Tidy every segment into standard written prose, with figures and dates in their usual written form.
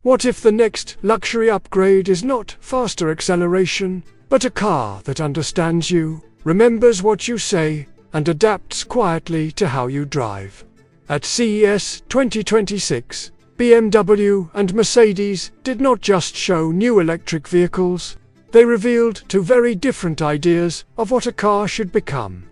What if the next luxury upgrade is not faster acceleration, but a car that understands you, remembers what you say, and adapts quietly to how you drive? At CES 2026, BMW and Mercedes did not just show new electric vehicles, they revealed two very different ideas of what a car should become.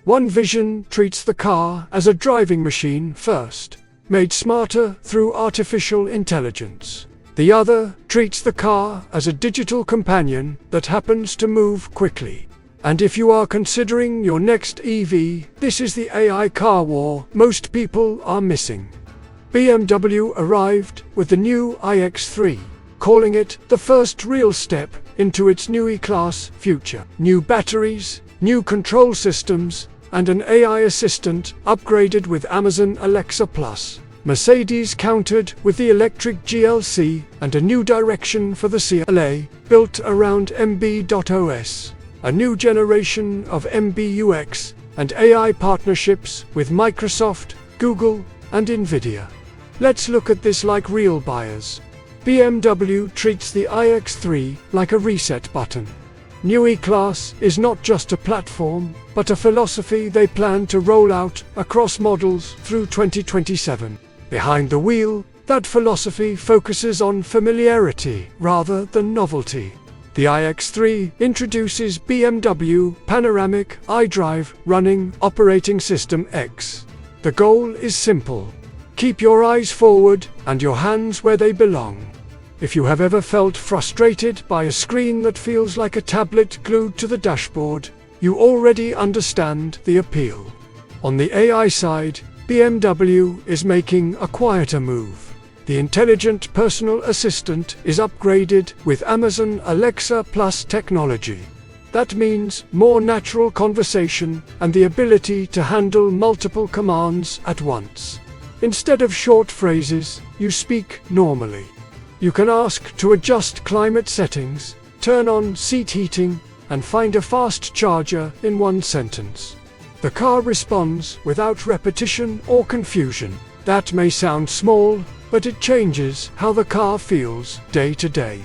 One vision treats the car as a driving machine first, made smarter through artificial intelligence. The other treats the car as a digital companion that happens to move quickly. And if you are considering your next EV, this is the AI car war most people are missing. BMW arrived with the new iX3, calling it the first real step into its Neue Klasse future. New batteries, new control systems, and an AI assistant upgraded with Amazon Alexa Plus. Mercedes countered with the electric GLC and a new direction for the CLA, built around MB.OS, a new generation of MBUX, and AI partnerships with Microsoft, Google, and Nvidia. Let's look at this like real buyers. BMW treats the iX3 like a reset button. Neue Klasse is not just a platform, but a philosophy they plan to roll out across models through 2027. Behind the wheel, that philosophy focuses on familiarity rather than novelty. The iX3 introduces BMW Panoramic iDrive running Operating System X. The goal is simple. Keep your eyes forward and your hands where they belong. If you have ever felt frustrated by a screen that feels like a tablet glued to the dashboard, you already understand the appeal. On the AI side, BMW is making a quieter move. The intelligent personal assistant is upgraded with Amazon Alexa Plus technology. That means more natural conversation and the ability to handle multiple commands at once. Instead of short phrases, you speak normally. You can ask to adjust climate settings, turn on seat heating, and find a fast charger in one sentence. The car responds without repetition or confusion. That may sound small, but it changes how the car feels day to day.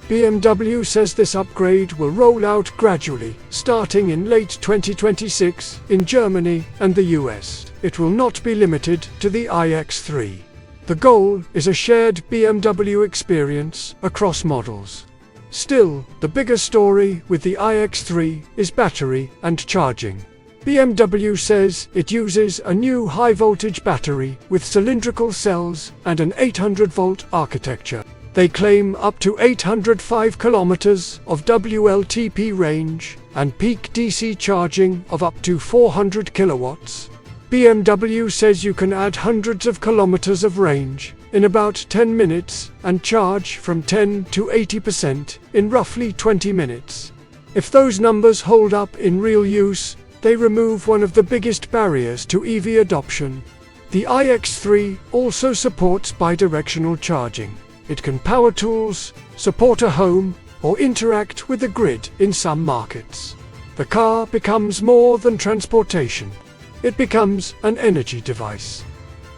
BMW says this upgrade will roll out gradually, starting in late 2026 in Germany and the US. It will not be limited to the iX3. The goal is a shared BMW experience across models. Still, the bigger story with the iX3 is battery and charging. BMW says it uses a new high-voltage battery with cylindrical cells and an 800-volt architecture. They claim up to 805 kilometers of WLTP range and peak DC charging of up to 400 kilowatts. BMW says you can add hundreds of kilometers of range in about 10 minutes and charge from 10 to 80% in roughly 20 minutes. If those numbers hold up in real use, they remove one of the biggest barriers to EV adoption. The iX3 also supports bidirectional charging. It can power tools, support a home, or interact with the grid in some markets. The car becomes more than transportation. It becomes an energy device.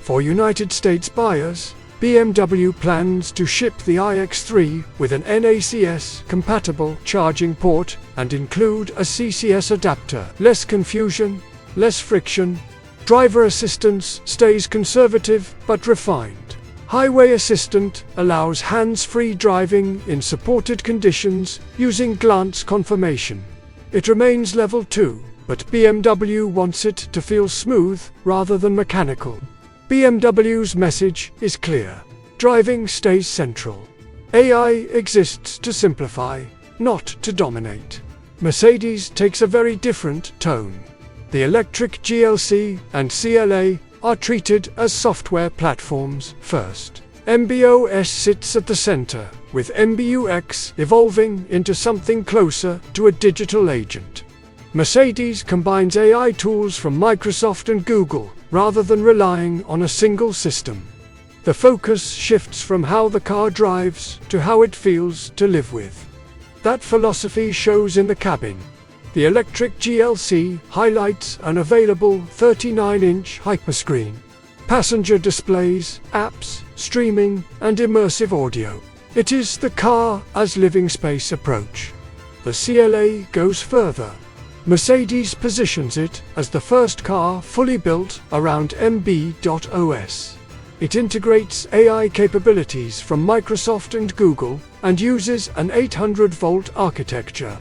For United States buyers, BMW plans to ship the iX3 with an NACS-compatible charging port and include a CCS adapter. Less confusion, less friction. Driver assistance stays conservative but refined. Highway Assistant allows hands-free driving in supported conditions using glance confirmation. It remains level 2. But BMW wants it to feel smooth rather than mechanical. BMW's message is clear. Driving stays central. AI exists to simplify, not to dominate. Mercedes takes a very different tone. The electric GLC and CLA are treated as software platforms first. MB.OS sits at the center, with MBUX evolving into something closer to a digital agent. Mercedes combines AI tools from Microsoft and Google, rather than relying on a single system. The focus shifts from how the car drives to how it feels to live with. That philosophy shows in the cabin. The electric GLC highlights an available 39-inch hyperscreen. passenger displays, apps, streaming, and immersive audio. It is the car as living space approach. The CLA goes further. Mercedes positions it as the first car fully built around MB.OS. It integrates AI capabilities from Microsoft and Google and uses an 800-volt architecture.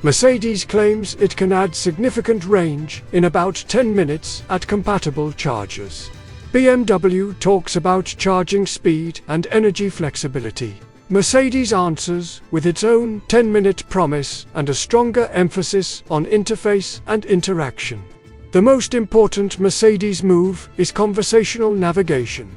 Mercedes claims it can add significant range in about 10 minutes at compatible chargers. BMW talks about charging speed and energy flexibility. Mercedes answers with its own 10-minute promise and a stronger emphasis on interface and interaction. The most important Mercedes move is conversational navigation.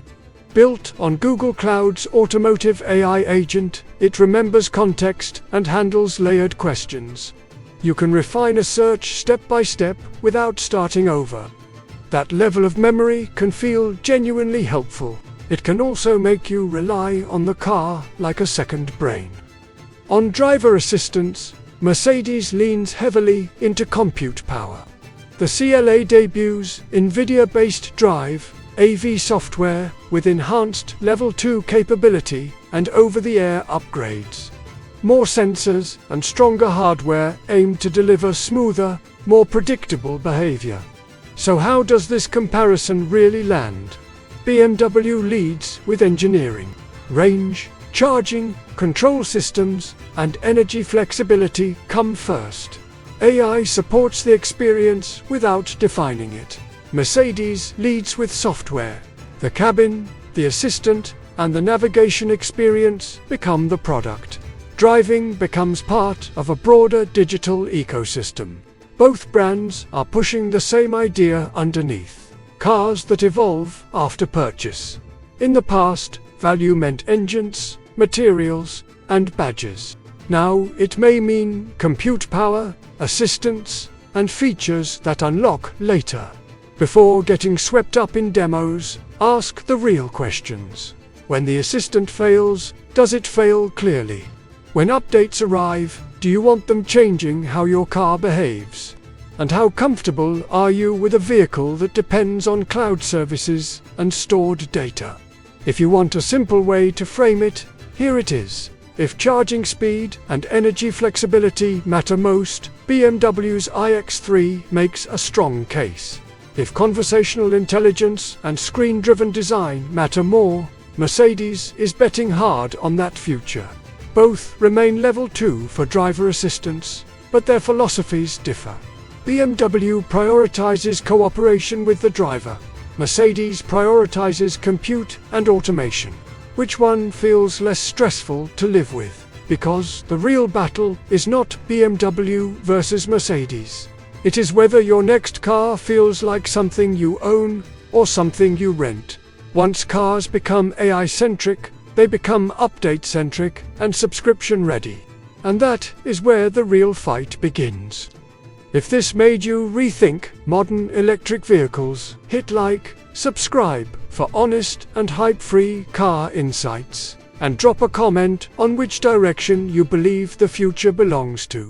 Built on Google Cloud's Automotive AI agent, it remembers context and handles layered questions. You can refine a search step by step without starting over. That level of memory can feel genuinely helpful. It can also make you rely on the car like a second brain. On driver assistance, Mercedes leans heavily into compute power. The CLA debuts NVIDIA-based Drive AV software with enhanced Level 2 capability and over-the-air upgrades. More sensors and stronger hardware aim to deliver smoother, more predictable behavior. So how does this comparison really land? BMW leads with engineering. Range, charging, control systems, and energy flexibility come first. AI supports the experience without defining it. Mercedes leads with software. The cabin, the assistant, and the navigation experience become the product. Driving becomes part of a broader digital ecosystem. Both brands are pushing the same idea underneath. Cars that evolve after purchase. In the past, value meant engines, materials, and badges. Now it may mean compute power, assistance, and features that unlock later. Before getting swept up in demos, ask the real questions. When the assistant fails, does it fail clearly? When updates arrive, do you want them changing how your car behaves? And how comfortable are you with a vehicle that depends on cloud services and stored data? If you want a simple way to frame it, here it is. If charging speed and energy flexibility matter most, BMW's iX3 makes a strong case. If conversational intelligence and screen-driven design matter more, Mercedes is betting hard on that future. Both remain level 2 for driver assistance, but their philosophies differ. BMW prioritizes cooperation with the driver. Mercedes prioritizes compute and automation. Which one feels less stressful to live with? Because the real battle is not BMW versus Mercedes. It is whether your next car feels like something you own or something you rent. Once cars become AI-centric, they become update-centric and subscription-ready. And that is where the real fight begins. If this made you rethink modern electric vehicles, hit like, subscribe for honest and hype-free car insights, and drop a comment on which direction you believe the future belongs to.